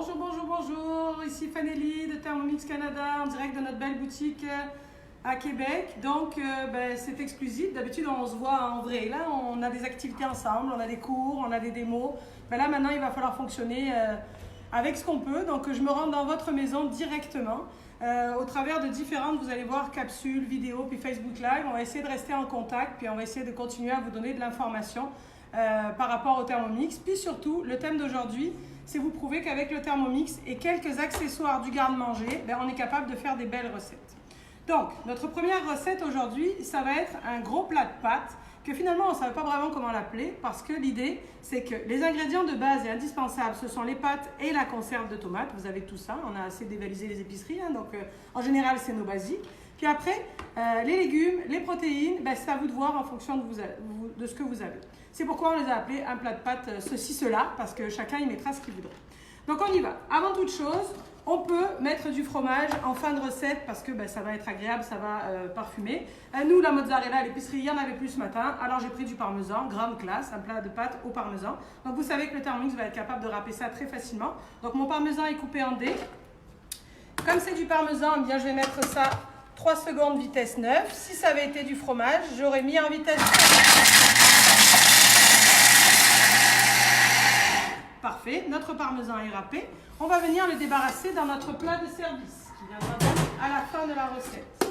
Bonjour, bonjour, bonjour, ici Fanélie de Thermomix Canada en direct de notre belle boutique à Québec. Donc c'est exclusif, d'habitude on se voit en vrai, là on a des activités ensemble, on a des cours, on a des démos. Là maintenant il va falloir fonctionner avec ce qu'on peut, donc je me rends dans votre maison directement. Au travers de différentes, vous allez voir, capsules, vidéos, puis Facebook Live, on va essayer de rester en contact, puis on va essayer de continuer à vous donner de l'information par rapport au Thermomix. Puis surtout, le thème d'aujourd'hui, c'est vous prouver qu'avec le Thermomix et quelques accessoires du garde-manger, on est capable de faire des belles recettes. Donc, notre première recette aujourd'hui, ça va être un gros plat de pâtes que finalement, on ne savait pas vraiment comment l'appeler parce que l'idée, c'est que les ingrédients de base et indispensables, ce sont les pâtes et la conserve de tomates. Vous avez tout ça, on a assez dévalisé les épiceries, donc en général, c'est nos basiques. Puis après, les légumes, les protéines, c'est à vous de voir en fonction de ce que vous avez. C'est pourquoi on les a appelés un plat de pâtes ceci, cela, parce que chacun y mettra ce qu'il voudra. Donc on y va. Avant toute chose, on peut mettre du fromage en fin de recette parce que ça va être agréable, ça va parfumer. Nous, la mozzarella à l'épicerie, il y en avait plus ce matin, alors j'ai pris du parmesan, grande classe, un plat de pâtes au parmesan. Donc vous savez que le Thermomix va être capable de râper ça très facilement. Donc mon parmesan est coupé en dés. Comme c'est du parmesan, je vais mettre ça 3 secondes vitesse 9. Si ça avait été du fromage, j'aurais mis en vitesse 9. Parfait, notre parmesan est râpé. On va venir le débarrasser dans notre plat de service qui viendra donc à la fin de la recette.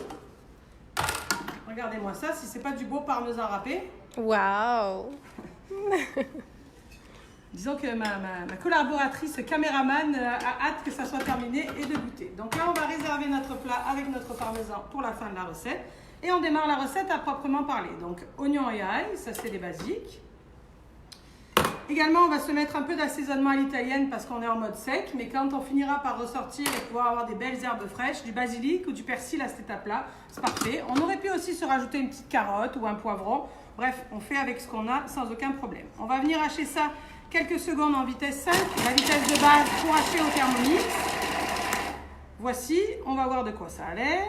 Regardez-moi ça, si c'est pas du beau parmesan râpé. Wow! Disons que ma collaboratrice caméraman a hâte que ça soit terminé et de goûter. Donc là, on va réserver notre plat avec notre parmesan pour la fin de la recette. Et on démarre la recette à proprement parler. Donc, oignons et ail, ça c'est les basiques. Également, on va se mettre un peu d'assaisonnement à l'italienne parce qu'on est en mode sec. Mais quand on finira par ressortir et pouvoir avoir des belles herbes fraîches, du basilic ou du persil à cette étape-là, c'est parfait. On aurait pu aussi se rajouter une petite carotte ou un poivron. Bref, on fait avec ce qu'on a sans aucun problème. On va venir hacher ça quelques secondes en vitesse 5, la vitesse de base pour hacher au Thermomix. Voici, on va voir de quoi ça a l'air.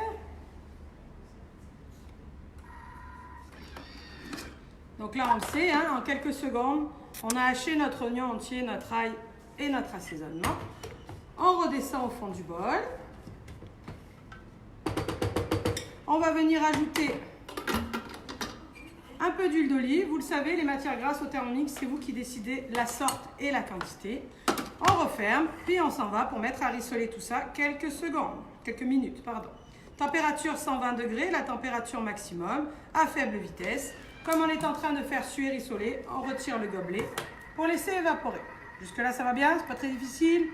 Donc là, on le sait, en quelques secondes, on a haché notre oignon entier, notre ail et notre assaisonnement. On redescend au fond du bol. On va venir ajouter un peu d'huile d'olive. Vous le savez, les matières grasses au Thermomix, c'est vous qui décidez la sorte et la quantité. On referme, puis on s'en va pour mettre à rissoler tout ça quelques minutes. Température 120 degrés, la température maximum, à faible vitesse. Comme on est en train de faire suer rissoler, on retire le gobelet pour laisser évaporer. Jusque-là, ça va bien? C'est pas très difficile?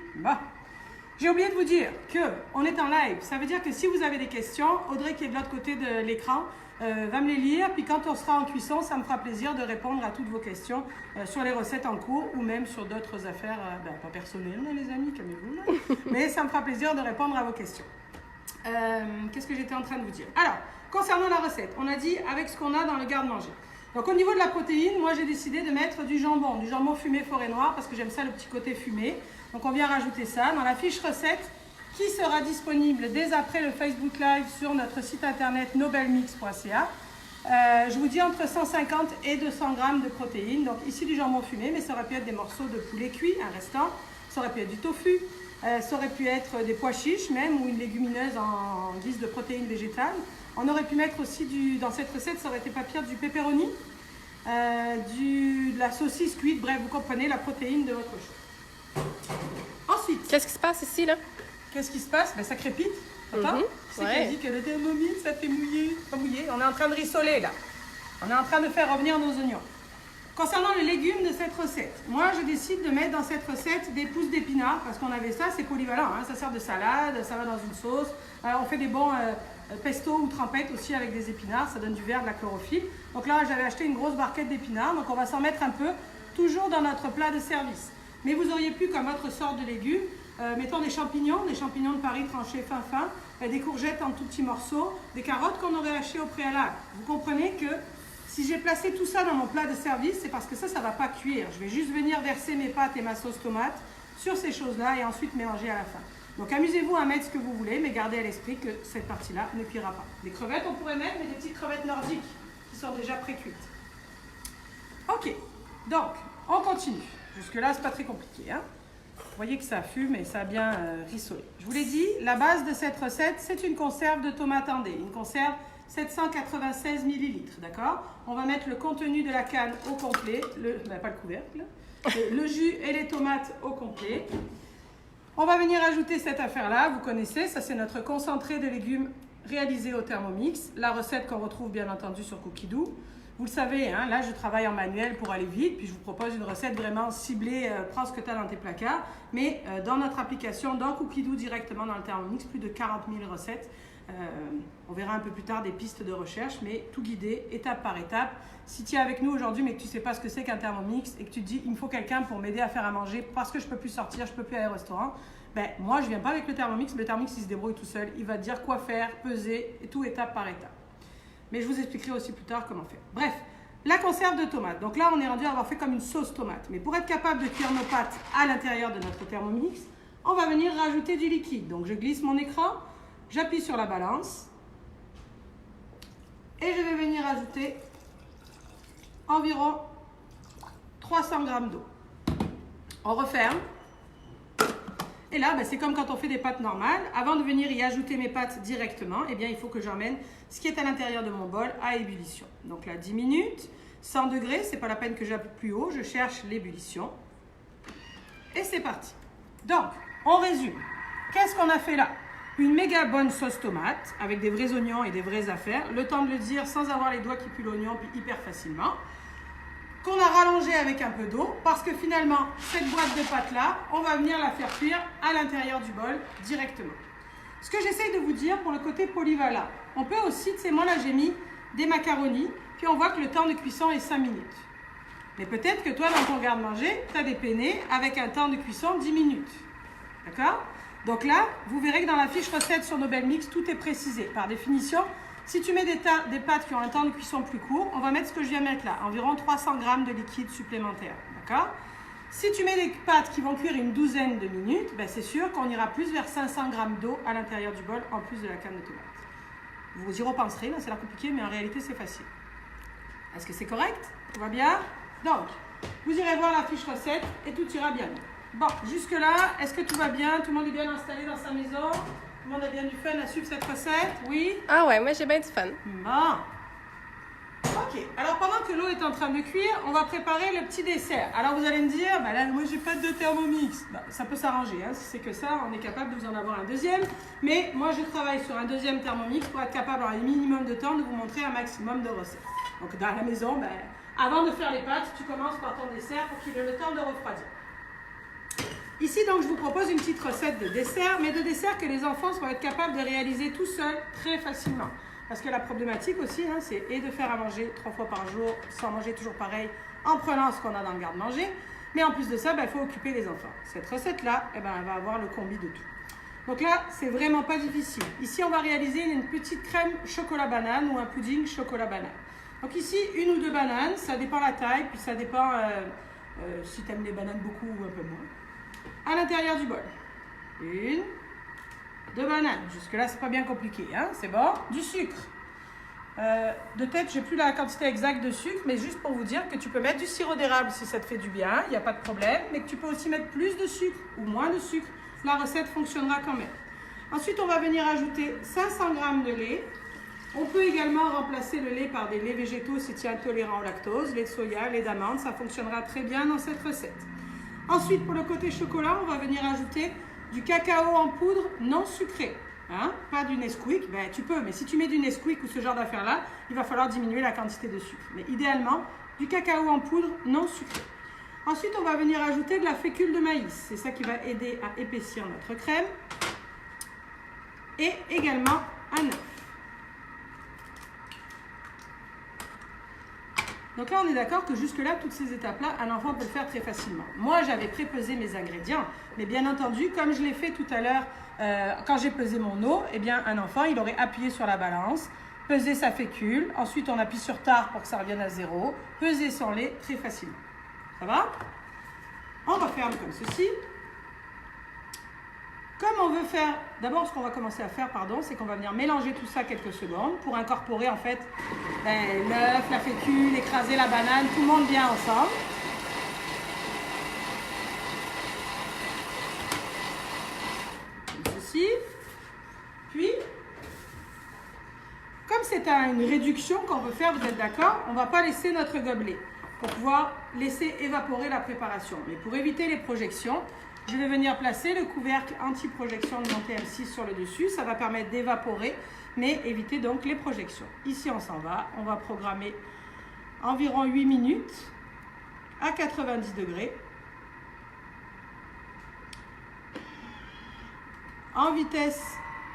J'ai oublié de vous dire qu'on est en live. Ça veut dire que si vous avez des questions, Audrey qui est de l'autre côté de l'écran va me les lire. Puis quand on sera en cuisson, ça me fera plaisir de répondre à toutes vos questions sur les recettes en cours ou même sur d'autres affaires, pas personnelles, les amis, calmez-vous. Mais ça me fera plaisir de répondre à vos questions. Qu'est-ce que j'étais en train de vous dire? Alors, concernant la recette, on a dit avec ce qu'on a dans le garde-manger. Donc au niveau de la protéine, moi j'ai décidé de mettre du jambon fumé forêt noire parce que j'aime ça le petit côté fumé. Donc on vient rajouter ça dans la fiche recette qui sera disponible dès après le Facebook Live sur notre site internet nobelmix.ca. Je vous dis entre 150 et 200 grammes de protéines. Donc ici du jambon fumé, mais ça aurait pu être des morceaux de poulet cuit, un restant. Ça aurait pu être du tofu. Ça aurait pu être des pois chiches même ou une légumineuse en guise de protéines végétales. On aurait pu mettre aussi dans cette recette, ça aurait été pas pire, du pepperoni, de la saucisse cuite, bref, vous comprenez la protéine de votre choix. Ensuite. Qu'est-ce qui se passe ici, là? Qu'est-ce qui se passe? Ça crépite. Attends. C'est qui a dit que le Thermomix, ça fait mouiller. Pas mouiller. On est en train de rissoler là. On est en train de faire revenir nos oignons. Concernant les légumes de cette recette, moi je décide de mettre dans cette recette des pousses d'épinards parce qu'on avait ça, c'est polyvalent, ça sert de salade, ça va dans une sauce. On fait des bons pesto ou trempettes aussi avec des épinards, ça donne du vert, de la chlorophylle. Donc là j'avais acheté une grosse barquette d'épinards, donc on va s'en mettre un peu, toujours dans notre plat de service. Mais vous auriez pu, comme autre sorte de légumes, mettons des champignons de Paris tranchés fin, des courgettes en tout petits morceaux, des carottes qu'on aurait hachées au préalable. Vous comprenez que si j'ai placé tout ça dans mon plat de service, c'est parce que ça ne va pas cuire. Je vais juste venir verser mes pâtes et ma sauce tomate sur ces choses-là et ensuite mélanger à la fin. Donc amusez-vous à mettre ce que vous voulez, mais gardez à l'esprit que cette partie-là ne cuira pas. Des crevettes, on pourrait mettre, mais des petites crevettes nordiques qui sont déjà pré-cuites. Ok, donc on continue. Jusque-là, c'est pas très compliqué. Vous voyez que ça fume et ça a bien rissolé. Je vous l'ai dit, la base de cette recette, c'est une conserve de tomates Andé. Une conserve 796 ml, d'accord? On va mettre le contenu de la canne au complet, pas le couvercle, le jus et les tomates au complet. On va venir ajouter cette affaire-là, vous connaissez, ça c'est notre concentré de légumes réalisé au Thermomix. La recette qu'on retrouve bien entendu sur Cookidoo. Vous le savez, hein, là je travaille en manuel pour aller vite, puis je vous propose une recette vraiment ciblée, prends ce que tu as dans tes placards. Mais dans notre application, dans Cookidoo directement dans le Thermomix, plus de 40 000 recettes. On verra un peu plus tard des pistes de recherche, mais tout guidé, étape par étape. Si tu es avec nous aujourd'hui, mais que tu ne sais pas ce que c'est qu'un Thermomix et que tu te dis, il me faut quelqu'un pour m'aider à faire à manger parce que je ne peux plus sortir, je ne peux plus aller au restaurant, ben, moi je ne viens pas avec le Thermomix, mais le Thermomix il se débrouille tout seul. Il va te dire quoi faire, peser, et tout étape par étape. Mais je vous expliquerai aussi plus tard comment faire. Bref, la conserve de tomates. Donc là, on est rendu à avoir fait comme une sauce tomate. Mais pour être capable de cuire nos pâtes à l'intérieur de notre Thermomix, on va venir rajouter du liquide. Donc je glisse mon écran, j'appuie sur la balance et je vais venir ajouter environ 300 g d'eau. On referme. Et là, c'est comme quand on fait des pâtes normales. Avant de venir y ajouter mes pâtes directement, eh bien, il faut que j'emmène ce qui est à l'intérieur de mon bol à ébullition. Donc là, 10 minutes, 100 degrés, c'est pas la peine que j'appuie plus haut, je cherche l'ébullition. Et c'est parti. Donc, on résume. Qu'est-ce qu'on a fait là? Une méga bonne sauce tomate avec des vrais oignons et des vraies affaires. Le temps de le dire sans avoir les doigts qui puent l'oignon, puis hyper facilement. Qu'on a rallongé avec un peu d'eau parce que finalement, cette boîte de pâtes là, on va venir la faire cuire à l'intérieur du bol directement. Ce que j'essaye de vous dire pour le côté polyvalent, on peut aussi, tu sais, moi là j'ai mis des macaronis, puis on voit que le temps de cuisson est 5 minutes. Mais peut-être que toi dans ton garde-manger, tu as des penne avec un temps de cuisson 10 minutes. D'accord? Donc là, vous verrez que dans la fiche recette sur Nobelmix, tout est précisé. Par définition, si tu mets des pâtes qui ont un temps de cuisson plus court, on va mettre ce que je viens de mettre là, environ 300 g de liquide supplémentaire. D'accord? Si tu mets des pâtes qui vont cuire une douzaine de minutes, c'est sûr qu'on ira plus vers 500 g d'eau à l'intérieur du bol, en plus de la canne de tomate. Vous y repenserez, là c'est l'air compliqué, mais en réalité c'est facile. Est-ce que c'est correct? Tout va bien? Donc, vous irez voir la fiche recette et tout ira bien. Bon, jusque-là, est-ce que tout va bien? Tout le monde est bien installé dans sa maison? Tout le monde a bien du fun à suivre cette recette? Oui? Ah ouais, moi j'ai bien du fun. Bon. Ok, alors pendant que l'eau est en train de cuire, on va préparer le petit dessert. Alors vous allez me dire, là moi j'ai pas de Thermomix. Ça peut s'arranger, hein. Si c'est que ça, on est capable de vous en avoir un deuxième. Mais moi je travaille sur un deuxième Thermomix pour être capable en un minimum de temps de vous montrer un maximum de recettes. Donc dans la maison, avant de faire les pâtes, tu commences par ton dessert pour qu'il ait le temps de refroidir. Ici donc je vous propose une petite recette de dessert, mais de dessert que les enfants vont être capables de réaliser tout seuls très facilement. Parce que la problématique aussi, c'est de faire à manger 3 fois par jour, sans manger toujours pareil, en prenant ce qu'on a dans le garde-manger. Mais en plus de ça, il faut occuper les enfants. Cette recette-là, elle va avoir le combi de tout. Donc là, c'est vraiment pas difficile. Ici, on va réaliser une petite crème chocolat-banane ou un pudding chocolat-banane. Donc ici, 1 ou 2 bananes, ça dépend la taille, puis ça dépend si tu aimes les bananes beaucoup ou un peu moins. À l'intérieur du bol. 1, 2 bananes. Jusque-là, c'est pas bien compliqué, hein? C'est bon. Du sucre. De tête, j'ai plus la quantité exacte de sucre, mais juste pour vous dire que tu peux mettre du sirop d'érable si ça te fait du bien, il n'y a pas de problème, mais que tu peux aussi mettre plus de sucre ou moins de sucre. La recette fonctionnera quand même. Ensuite, on va venir ajouter 500 g de lait. On peut également remplacer le lait par des laits végétaux si tu es intolérant au lactose, lait de soya, lait d'amande, ça fonctionnera très bien dans cette recette. Ensuite, pour le côté chocolat, on va venir ajouter du cacao en poudre non sucré. Hein? Pas du Nesquik, tu peux, mais si tu mets du Nesquik ou ce genre d'affaires-là, il va falloir diminuer la quantité de sucre. Mais idéalement, du cacao en poudre non sucré. Ensuite, on va venir ajouter de la fécule de maïs. C'est ça qui va aider à épaissir notre crème. Et également un œuf. Donc là, on est d'accord que jusque-là, toutes ces étapes-là, un enfant peut le faire très facilement. Moi, j'avais pré-pesé mes ingrédients, mais bien entendu, comme je l'ai fait tout à l'heure, quand j'ai pesé mon eau, un enfant, il aurait appuyé sur la balance, pesé sa fécule, ensuite on appuie sur tard pour que ça revienne à 0, peser son lait très facilement. Ça va? On referme comme ceci. Comme on veut faire, d'abord ce qu'on va commencer à faire, c'est qu'on va venir mélanger tout ça quelques secondes pour incorporer en fait l'œuf, la fécule, écraser la banane, tout le monde bien ensemble. c'est une réduction qu'on peut faire, vous êtes d'accord? On ne va pas laisser notre gobelet pour pouvoir laisser évaporer la préparation. Mais pour éviter les projections, je vais venir placer le couvercle anti-projection de mon TM6 sur le dessus. Ça va permettre d'évaporer, mais éviter donc les projections. Ici, on s'en va. On va programmer environ 8 minutes à 90 degrés. En vitesse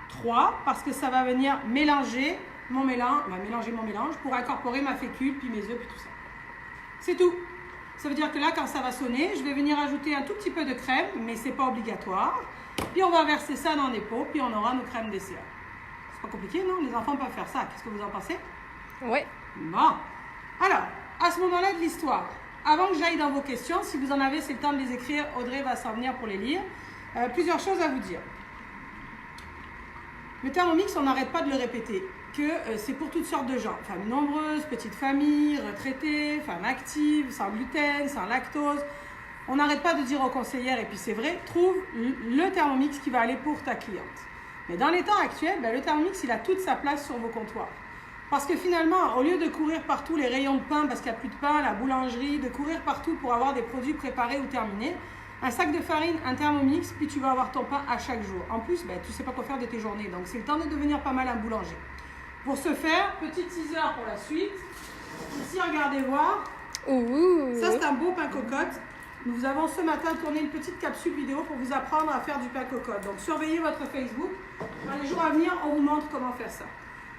3, parce que ça va venir mélanger mon mélange, pour incorporer ma fécule, puis mes œufs, puis tout ça. C'est tout. Ça veut dire que là, quand ça va sonner, je vais venir ajouter un tout petit peu de crème, mais c'est pas obligatoire. Puis on va verser ça dans des pots, puis on aura nos crèmes dessert. C'est pas compliqué, non? Les enfants peuvent faire ça. Qu'est-ce que vous en pensez? Oui. Bon. Alors, à ce moment-là de l'histoire, avant que j'aille dans vos questions, si vous en avez, c'est le temps de les écrire. Audrey va s'en venir pour les lire. Plusieurs choses à vous dire. Le Thermomix, on n'arrête pas de le répéter, que c'est pour toutes sortes de gens. Familles nombreuses, petites familles, retraités, femmes actives, sans gluten, sans lactose. On n'arrête pas de dire aux conseillères, et puis c'est vrai, trouve le Thermomix qui va aller pour ta cliente. Mais dans les temps actuels, le Thermomix, il a toute sa place sur vos comptoirs. Parce que finalement, au lieu de courir partout les rayons de pain parce qu'il n'y a plus de pain, la boulangerie, de courir partout pour avoir des produits préparés ou terminés, un sac de farine, un Thermomix, puis tu vas avoir ton pain à chaque jour. En plus, tu ne sais pas quoi faire de tes journées, donc c'est le temps de devenir pas mal un boulanger. Pour ce faire, petit teaser pour la suite. Ici, regardez voir. Ouh. Ça, c'est un beau pain cocotte. Nous avons ce matin tourné une petite capsule vidéo pour vous apprendre à faire du pain cocotte. Donc, surveillez votre Facebook. Dans les jours à venir, on vous montre comment faire ça.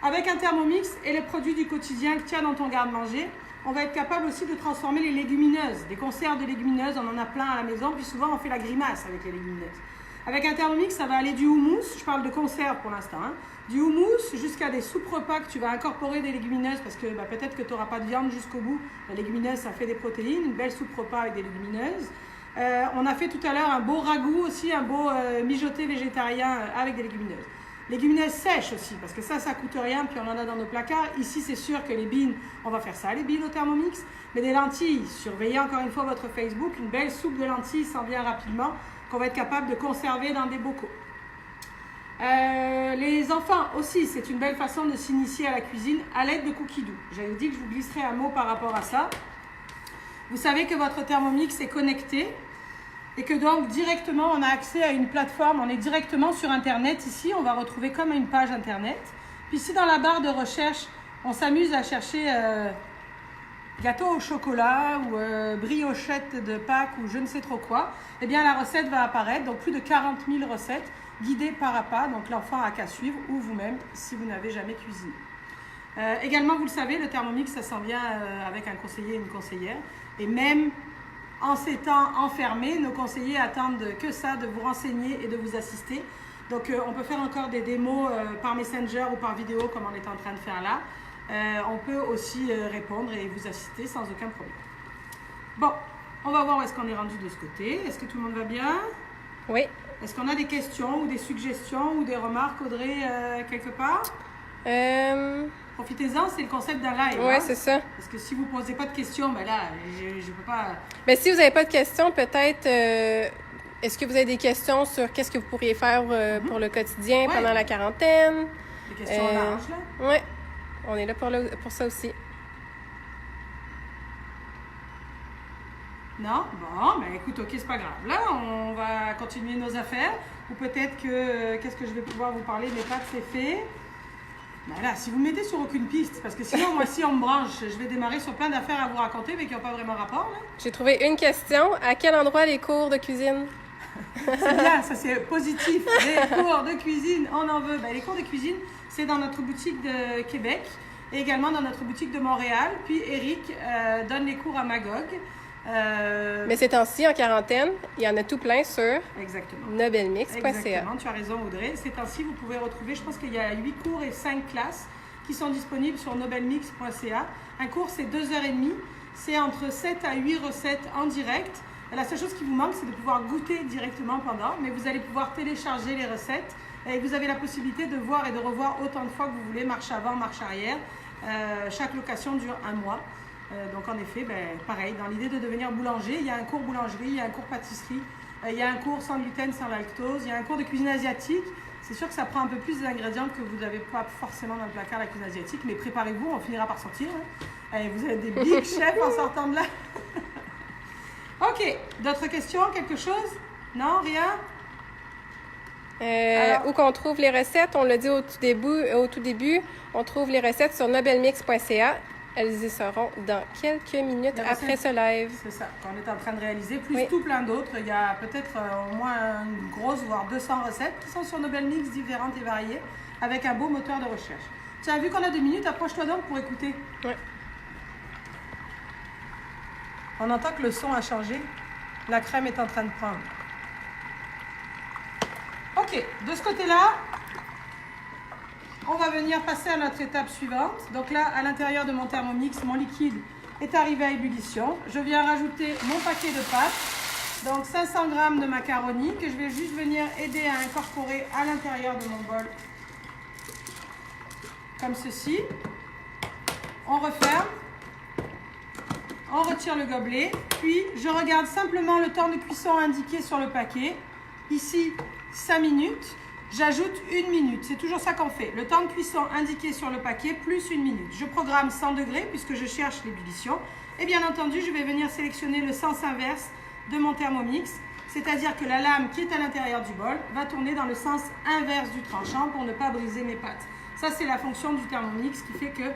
Avec un Thermomix et les produits du quotidien que tu as dans ton garde-manger, on va être capable aussi de transformer les légumineuses. Des conserves de légumineuses, on en a plein à la maison, puis souvent on fait la grimace avec les légumineuses. Avec un Thermomix, ça va aller du houmous, je parle de conserve pour l'instant, du houmous jusqu'à des soupes repas que tu vas incorporer des légumineuses parce que peut-être que tu n'auras pas de viande jusqu'au bout. La légumineuse, ça fait des protéines, une belle soupe repas avec des légumineuses. On a fait tout à l'heure un beau ragoût aussi, un beau mijoté végétarien avec des légumineuses. Légumineuses sèches aussi, parce que ça coûte rien, puis on en a dans nos placards. Ici, c'est sûr que les beans, on va faire ça, les beans au Thermomix. Mais des lentilles, surveillez encore une fois votre Facebook, une belle soupe de lentilles s'en vient rapidement, qu'on va être capable de conserver dans des bocaux. Les enfants aussi, c'est une belle façon de s'initier à la cuisine à l'aide de cookies doux. J'avais dit que je vous glisserais un mot par rapport à ça. Vous savez que votre Thermomix est connecté et que donc directement on a accès à une plateforme, on est directement sur Internet. Ici, on va retrouver comme une page Internet. Puis ici, dans la barre de recherche, on s'amuse à chercher gâteau au chocolat ou briochette de Pâques ou je ne sais trop quoi. Eh bien, la recette va apparaître. Donc, plus de 40 000 recettes guidées pas à pas. Donc, l'enfant a qu'à suivre ou vous-même si vous n'avez jamais cuisiné. Également, vous le savez, le Thermomix, ça s'en vient avec un conseiller et une conseillère. Et même en ces temps enfermés, nos conseillers attendent que ça, de vous renseigner et de vous assister. Donc, on peut faire encore des démos par Messenger ou par vidéo, comme on est en train de faire là. On peut aussi répondre et vous assister sans aucun problème. Bon, on va voir où est-ce qu'on est rendu de ce côté. Est-ce que tout le monde va bien? Oui. Est-ce qu'on a des questions ou des suggestions ou des remarques, Audrey, quelque part? Profitez-en, c'est le concept d'un live. Oui, c'est ça. Parce que si vous ne posez pas de questions, là, je ne peux pas... Si vous n'avez pas de questions, peut-être, est-ce que vous avez des questions sur qu'est-ce que vous pourriez faire pour le quotidien pendant la quarantaine? Des questions larges, là? Oui, on est là pour ça aussi. Non? Bon, écoute, ok, c'est pas grave. Là, on va continuer nos affaires. Ou peut-être que, qu'est-ce que je vais pouvoir vous parler? Mes pâtes, c'est fait. Là, si vous me mettez sur aucune piste, parce que sinon, moi, si on me branche, je vais démarrer sur plein d'affaires à vous raconter, mais qui n'ont pas vraiment rapport, là. J'ai trouvé une question. À quel endroit les cours de cuisine? C'est bien, ça c'est positif. Les cours de cuisine, on en veut. Les cours de cuisine, c'est dans notre boutique de Québec et également dans notre boutique de Montréal. Puis Eric donne les cours à Magog. Mais ces temps-ci, en quarantaine, il y en a tout plein sur nobelmix.ca. Exactement, tu as raison Audrey. Ces temps-ci, vous pouvez retrouver, je pense qu'il y a 8 cours et 5 classes qui sont disponibles sur nobelmix.ca. Un cours, c'est 2h30. C'est entre 7 à 8 recettes en direct. La seule chose qui vous manque, c'est de pouvoir goûter directement pendant, mais vous allez pouvoir télécharger les recettes et vous avez la possibilité de voir et de revoir autant de fois que vous voulez, marche avant, marche arrière. Chaque location dure 1 mois. Donc en effet, pareil, dans l'idée de devenir boulanger, il y a un cours boulangerie, il y a un cours pâtisserie Il y a un cours sans gluten, sans lactose. Il y a un cours de cuisine asiatique. C'est sûr que ça prend un peu plus d'ingrédients que vous n'avez pas forcément dans le placard, la cuisine asiatique. Mais préparez-vous, on finira par sortir. Allez, vous êtes des big chefs en sortant de là. Ok, d'autres questions? Quelque chose? Non, rien? Où qu'on trouve les recettes, on l'a dit au tout début, on trouve les recettes sur nobelmix.ca. Elles y seront dans quelques minutes après ce live. C'est ça, qu'on est en train de réaliser, plus tout plein d'autres. Il y a peut-être au moins une grosse, voire 200 recettes qui sont sur Nobelmix, différentes et variées, avec un beau moteur de recherche. Tiens, vu qu'on a 2 minutes, approche-toi donc pour écouter. Oui. On entend que le son a changé. La crème est en train de prendre. Ok, de ce côté-là, on va venir passer à notre étape suivante. Donc là, à l'intérieur de mon Thermomix, mon liquide est arrivé à ébullition. Je viens rajouter mon paquet de pâtes, donc 500 g de macaroni que je vais juste venir aider à incorporer à l'intérieur de mon bol. Comme ceci. On referme. On retire le gobelet, puis je regarde simplement le temps de cuisson indiqué sur le paquet. Ici, 5 minutes. J'ajoute 1 minute. C'est toujours ça qu'on fait. Le temps de cuisson indiqué sur le paquet plus 1 minute. Je programme 100 degrés puisque je cherche l'ébullition. Et bien entendu, je vais venir sélectionner le sens inverse de mon Thermomix. C'est-à-dire que la lame qui est à l'intérieur du bol va tourner dans le sens inverse du tranchant pour ne pas briser mes pâtes. Ça, c'est la fonction du Thermomix qui fait que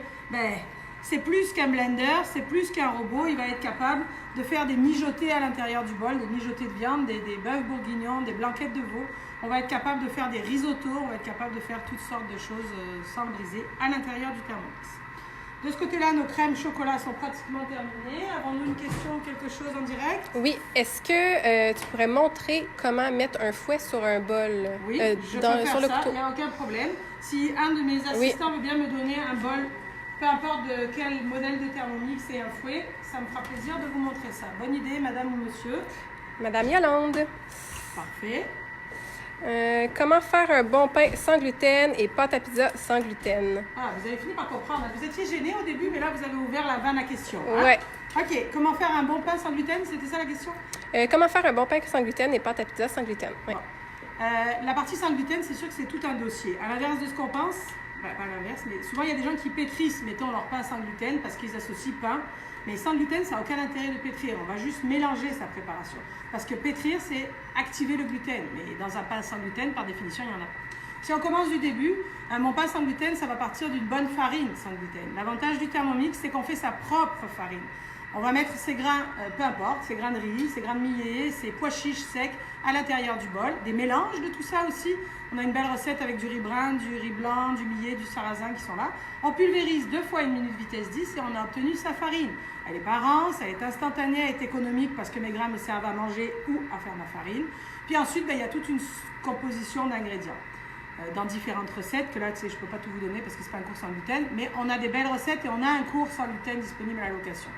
c'est plus qu'un blender, c'est plus qu'un robot. Il va être capable de faire des mijotés à l'intérieur du bol, des mijotés de viande, des bœufs bourguignons, des blanquettes de veau. On va être capable de faire des risottos, on va être capable de faire toutes sortes de choses sans briser à l'intérieur du Thermomix. De ce côté-là, nos crèmes chocolat sont pratiquement terminées. Avons-nous une question ou quelque chose en direct? Oui. Est-ce que tu pourrais montrer comment mettre un fouet sur un bol? Oui, je peux faire sur le ça, couteau. il n'y a aucun problème. Si un de mes assistants veut bien me donner un bol, peu importe de quel modèle de Thermomix et un fouet, ça me fera plaisir de vous montrer ça. Bonne idée, madame ou monsieur? Madame Yolande. Parfait. Comment faire un bon pain sans gluten et pâte à pizza sans gluten? Ah, vous avez fini par comprendre. Vous étiez gêné au début, mais là, vous avez ouvert la vanne à questions. Hein? Ouais. OK. Comment faire un bon pain sans gluten? C'était ça la question? Comment faire un bon pain sans gluten et pâte à pizza sans gluten? Oui. Bon. La partie sans gluten, c'est sûr que c'est tout un dossier. À l'inverse de ce qu'on pense, pas à l'inverse, mais souvent, il y a des gens qui pétrissent, mettons, leur pain sans gluten parce qu'ils associent pain. Mais sans gluten, ça n'a aucun intérêt de pétrir. On va juste mélanger sa préparation. Parce que pétrir, c'est activer le gluten. Mais dans un pain sans gluten, par définition, il n'y en a pas. Si on commence du début, mon pain sans gluten, ça va partir d'une bonne farine sans gluten. L'avantage du Thermomix, c'est qu'on fait sa propre farine. On va mettre ses grains, peu importe, ses grains de riz, ses grains de millet, ses pois chiches secs à l'intérieur du bol. Des mélanges de tout ça aussi. On a une belle recette avec du riz brun, du riz blanc, du millet, du sarrasin qui sont là. On pulvérise 2 fois 1 minute vitesse 10 et on a obtenu sa farine. Elle est pas rance, elle est instantanée, elle est économique parce que mes grains me servent à manger ou à faire ma farine. Puis ensuite, il y a toute une composition d'ingrédients dans différentes recettes que là, je ne peux pas tout vous donner parce que ce n'est pas un cours sans gluten, mais on a des belles recettes et on a un cours sans gluten disponible à la location.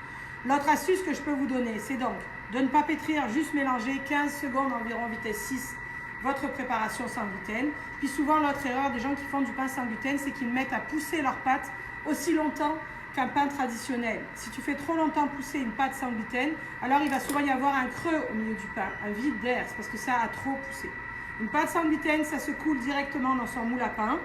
L'autre astuce que je peux vous donner, c'est donc de ne pas pétrir, juste mélanger 15 secondes environ vitesse 6 votre préparation sans gluten. Puis souvent, l'autre erreur des gens qui font du pain sans gluten, c'est qu'ils mettent à pousser leur pâte aussi longtemps qu'un pain traditionnel. Si tu fais trop longtemps pousser une pâte sans gluten, alors il va souvent y avoir un creux au milieu du pain, un vide d'air, c'est parce que ça a trop poussé. Une pâte sans gluten, ça se coule directement dans son moule à pain,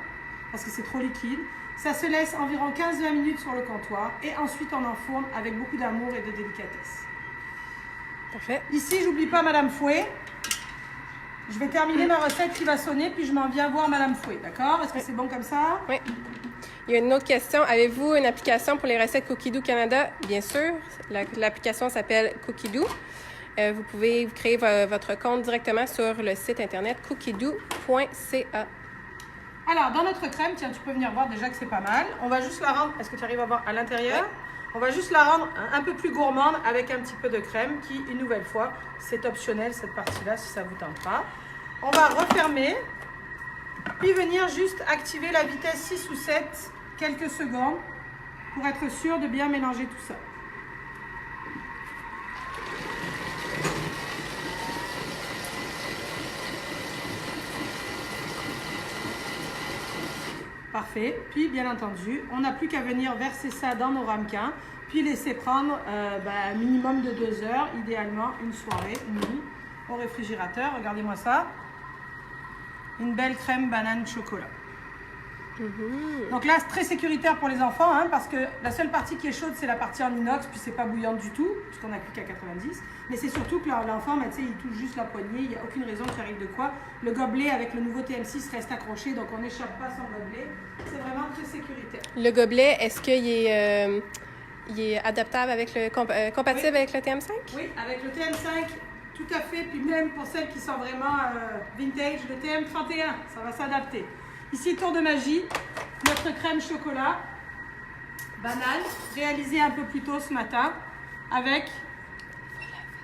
parce que c'est trop liquide. Ça se laisse environ 15-20 minutes sur le comptoir, et ensuite on enfourne avec beaucoup d'amour et de délicatesse. Parfait. Ici, j'oublie pas Madame Fouet. Je vais terminer ma recette qui va sonner, puis je m'en viens voir Madame Fouet, d'accord? Est-ce que c'est bon comme ça? Oui. Il y a une autre question. Avez-vous une application pour les recettes Cookidoo Canada? Bien sûr. L'application s'appelle Cookidoo. Vous pouvez créer votre compte directement sur le site internet cookidoo.ca. Alors, dans notre crème, tiens, tu peux venir voir déjà que c'est pas mal. On va juste la rendre, est-ce que tu arrives à voir à l'intérieur? Ouais. On va juste la rendre un peu plus gourmande avec un petit peu de crème qui, une nouvelle fois, c'est optionnel cette partie-là si ça ne vous tente pas. On va refermer, puis venir juste activer la vitesse 6 ou 7 quelques secondes pour être sûr de bien mélanger tout ça. Parfait. Puis, bien entendu, on n'a plus qu'à venir verser ça dans nos ramequins, puis laisser prendre un minimum de 2 heures, idéalement une soirée, une nuit. au réfrigérateur. Regardez-moi ça. Une belle crème banane chocolat. Donc là, c'est très sécuritaire pour les enfants, hein, parce que la seule partie qui est chaude, c'est la partie en inox, puis c'est pas bouillante du tout, puisqu'on n'a plus qu'à 90. Mais c'est surtout que l'enfant, il touche juste la poignée, il n'y a aucune raison qu'il arrive de quoi. Le gobelet avec le nouveau TM6 reste accroché, donc on n'échappe pas son gobelet. C'est vraiment très sécuritaire. Le gobelet, est-ce qu'il est adaptable avec compatible avec le TM5? Oui, avec le TM5, tout à fait. Puis même pour celles qui sont vraiment vintage, le TM31, ça va s'adapter. Ici, tour de magie, notre crème chocolat banane, réalisée un peu plus tôt ce matin, avec,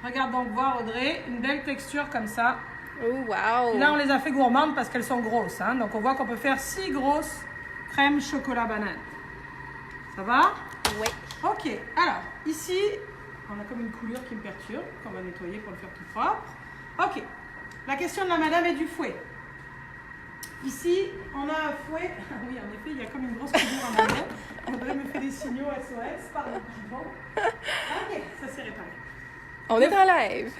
regarde donc voir Audrey, une belle texture comme ça. Oh, wow! Et là, on les a fait gourmandes parce qu'elles sont grosses, hein. Donc, on voit qu'on peut faire 6 grosses crèmes chocolat banane. Ça va? Oui. Ok, alors, ici, on a comme une coulure qui me perturbe, qu'on va nettoyer pour le faire tout propre. Ok, la question de la madame est du fouet. Ici, on a un fouet. Oui, en effet, il y a comme une grosse coulure en arrière. Audrey me fait des signaux SOS. Pardon. Bon. Ok, ça s'est réparé. On est en live.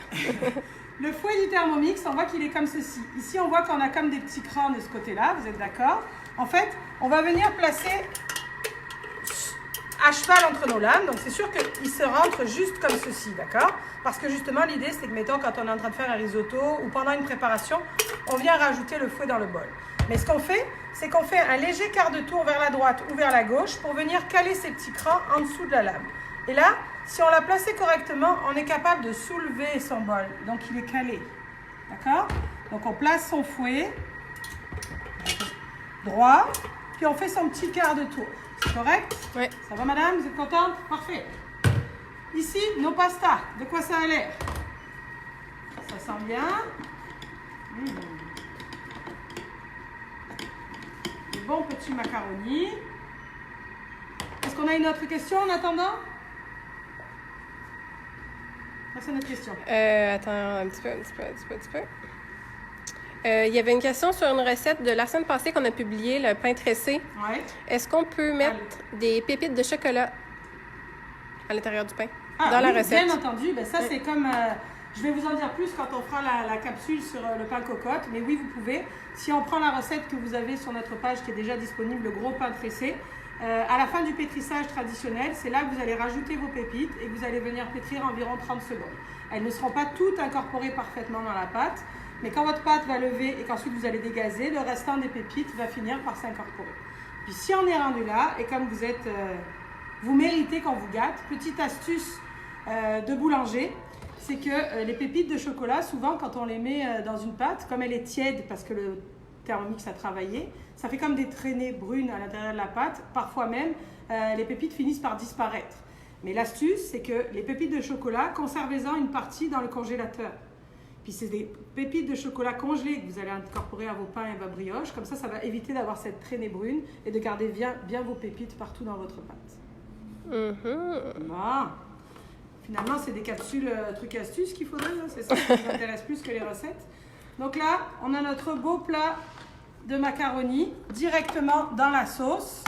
Le fouet du Thermomix, on voit qu'il est comme ceci. Ici, on voit qu'on a comme des petits crans de ce côté-là. Vous êtes d'accord? En fait, on va venir placer à cheval entre nos lames. Donc, c'est sûr qu'il se rentre juste comme ceci, d'accord? Parce que justement, l'idée, c'est que, mettons, quand on est en train de faire un risotto ou pendant une préparation, on vient rajouter le fouet dans le bol. Mais ce qu'on fait, c'est qu'on fait un léger quart de tour vers la droite ou vers la gauche pour venir caler ces petits crans en dessous de la lame. Et là, si on l'a placé correctement, on est capable de soulever son bol. Donc, il est calé. D'accord? Donc, on place son fouet droit, puis on fait son petit quart de tour. C'est correct? Oui. Ça va, madame? Vous êtes contente? Parfait. Ici, nos pastas. De quoi ça a l'air? Ça sent bien. Des bons petits macaronis. Est-ce qu'on a une autre question en attendant? Ça, c'est notre question. Attends, un petit peu. Il y avait une question sur une recette de la semaine passée qu'on a publiée, le pain tressé. Ouais. Est-ce qu'on peut mettre des pépites de chocolat à l'intérieur du pain Ah, dans la oui, recette? bien entendu. Ben, ça, c'est comme... je vais vous en dire plus quand on fera la capsule sur le pain cocotte. Mais oui, vous pouvez. Si on prend la recette que vous avez sur notre page qui est déjà disponible, le gros pain tressé, à la fin du pétrissage traditionnel, c'est là que vous allez rajouter vos pépites et que vous allez venir pétrir environ 30 secondes. Elles ne seront pas toutes incorporées parfaitement dans la pâte, mais quand votre pâte va lever et qu'ensuite vous allez dégazer, le restant des pépites va finir par s'incorporer. Puis si on est rendu là, et comme vous êtes... vous méritez qu'on vous gâte, petite astuce de boulanger, c'est que les pépites de chocolat, souvent quand on les met dans une pâte, comme elle est tiède parce que le Thermomix a travaillé, ça fait comme des traînées brunes à l'intérieur de la pâte. Parfois même, les pépites finissent par disparaître. Mais l'astuce, c'est que les pépites de chocolat, conservez-en une partie dans le congélateur. Puis c'est des pépites de chocolat congelées que vous allez incorporer à vos pains et à vos brioches. Comme ça va éviter d'avoir cette traînée brune et de garder bien vos pépites partout dans votre pâte. Bon. Finalement, c'est des capsules trucs et astuces qu'il faudrait. Hein. C'est ça qui nous intéresse plus que les recettes. Donc là, on a notre beau plat de macaroni directement dans la sauce.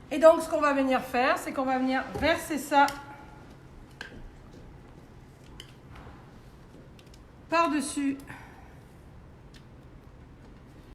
Et donc, ce qu'on va venir faire, c'est qu'on va venir verser ça par-dessus